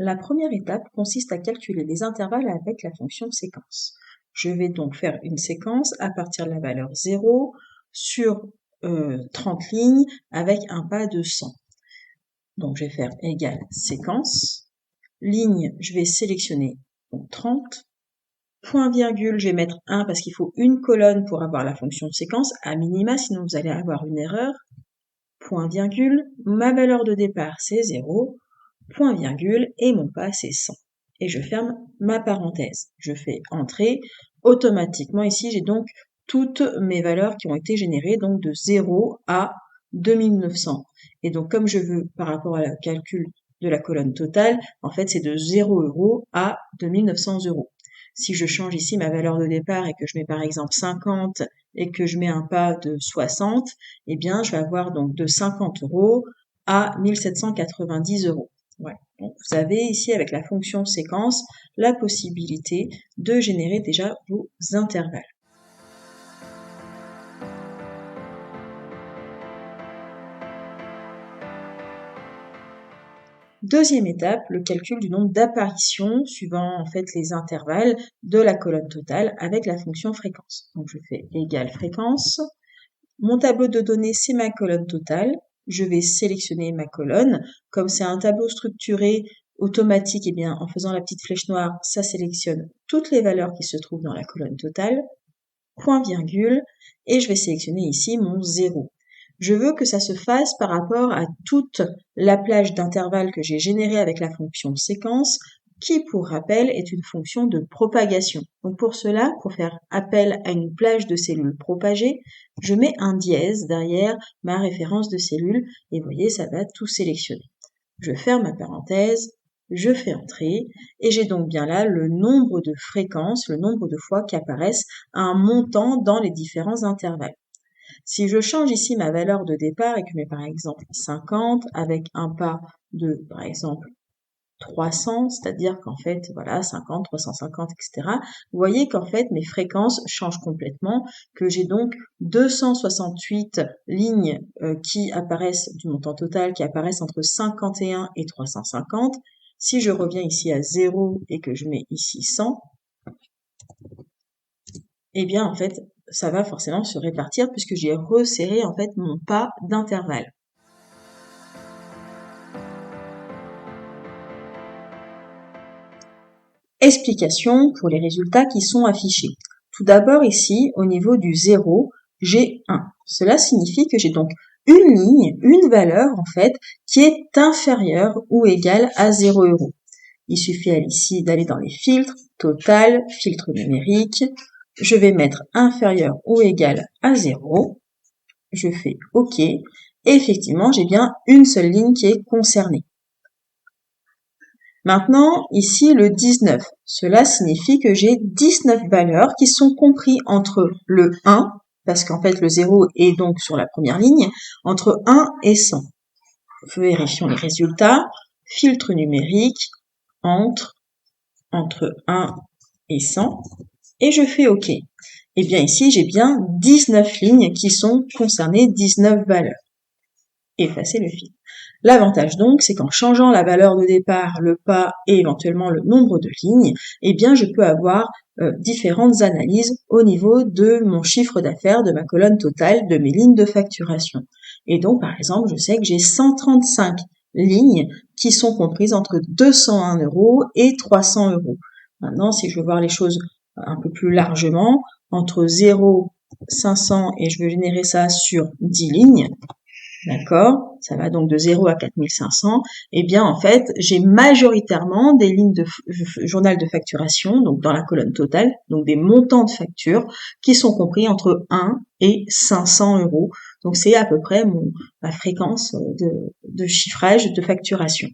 La première étape consiste à calculer les intervalles avec la fonction séquence. Je vais donc faire une séquence à partir de la valeur 0 sur 30 lignes avec un pas de 100. Donc je vais faire égale séquence. Ligne, je vais sélectionner donc 30. Point virgule, je vais mettre 1 parce qu'il faut une colonne pour avoir la fonction séquence, à minima, sinon vous allez avoir une erreur. Point virgule, ma valeur de départ c'est 0, point virgule, et mon pas c'est 100. Et je ferme ma parenthèse. Je fais entrer. Automatiquement ici, j'ai donc toutes mes valeurs qui ont été générées, donc de 0 à 2900. Et donc comme je veux, par rapport à la calcul de la colonne totale, en fait c'est de 0 € à 2900 €. Si je change ici ma valeur de départ et que je mets par exemple 50 et que je mets un pas de 60, eh bien je vais avoir donc de 50 € à 1790 €. Ouais. Donc vous avez ici avec la fonction séquence la possibilité de générer déjà vos intervalles. Deuxième étape, le calcul du nombre d'apparitions suivant en fait les intervalles de la colonne totale avec la fonction fréquence. Donc je fais égale fréquence. Mon tableau de données, c'est ma colonne totale. Je vais sélectionner ma colonne. Comme c'est un tableau structuré automatique, eh bien, en faisant la petite flèche noire, ça sélectionne toutes les valeurs qui se trouvent dans la colonne totale. Point virgule. Et je vais sélectionner ici mon 0. Je veux que ça se fasse par rapport à toute la plage d'intervalles que j'ai générée avec la fonction séquence, qui, pour rappel, est une fonction de propagation. Donc pour cela, pour faire appel à une plage de cellules propagées, je mets un dièse derrière ma référence de cellules, et vous voyez, ça va tout sélectionner. Je ferme ma parenthèse, je fais entrer, et j'ai donc bien là le nombre de fréquences, le nombre de fois qu'apparaissent un montant dans les différents intervalles. Si je change ici ma valeur de départ et que je mets par exemple 50 avec un pas de, par exemple, 300, c'est-à-dire qu'en fait, voilà, 50, 350, etc. Vous voyez qu'en fait, mes fréquences changent complètement, que j'ai donc 268 lignes qui apparaissent du montant total, qui apparaissent entre 51 et 350. Si je reviens ici à 0 et que je mets ici 100, eh bien, en fait, ça va forcément se répartir puisque j'ai resserré, en fait, mon pas d'intervalle. Explication pour les résultats qui sont affichés. Tout d'abord, ici, au niveau du 0, j'ai 1. Cela signifie que j'ai donc une ligne, une valeur, en fait, qui est inférieure ou égale à 0 €. Il suffit ici d'aller dans les filtres, total, filtre numérique. Je vais mettre inférieur ou égal à 0. Je fais OK. Et effectivement, j'ai bien une seule ligne qui est concernée. Maintenant, ici, le 19. Cela signifie que j'ai 19 valeurs qui sont comprises entre le 1, parce qu'en fait, le 0 est donc sur la première ligne, entre 1 et 100. Vérifions les résultats. Filtre numérique, entre 1 et 100. Et je fais OK. Eh bien ici, j'ai bien 19 lignes qui sont concernées, 19 valeurs. Effacer le fil. L'avantage donc, c'est qu'en changeant la valeur de départ, le pas et éventuellement le nombre de lignes, eh bien je peux avoir différentes analyses au niveau de mon chiffre d'affaires, de ma colonne totale, de mes lignes de facturation. Et donc par exemple, je sais que j'ai 135 lignes qui sont comprises entre 201 € et 300 €. Maintenant, si je veux voir les choses un peu plus largement, entre 0, 500 et je veux générer ça sur 10 lignes, d'accord, ça va donc de 0 à 4500, eh bien en fait, j'ai majoritairement des lignes de journal de facturation, donc dans la colonne totale, donc des montants de factures qui sont compris entre 1 et 500 €. Donc c'est à peu près ma fréquence de chiffrage de facturation.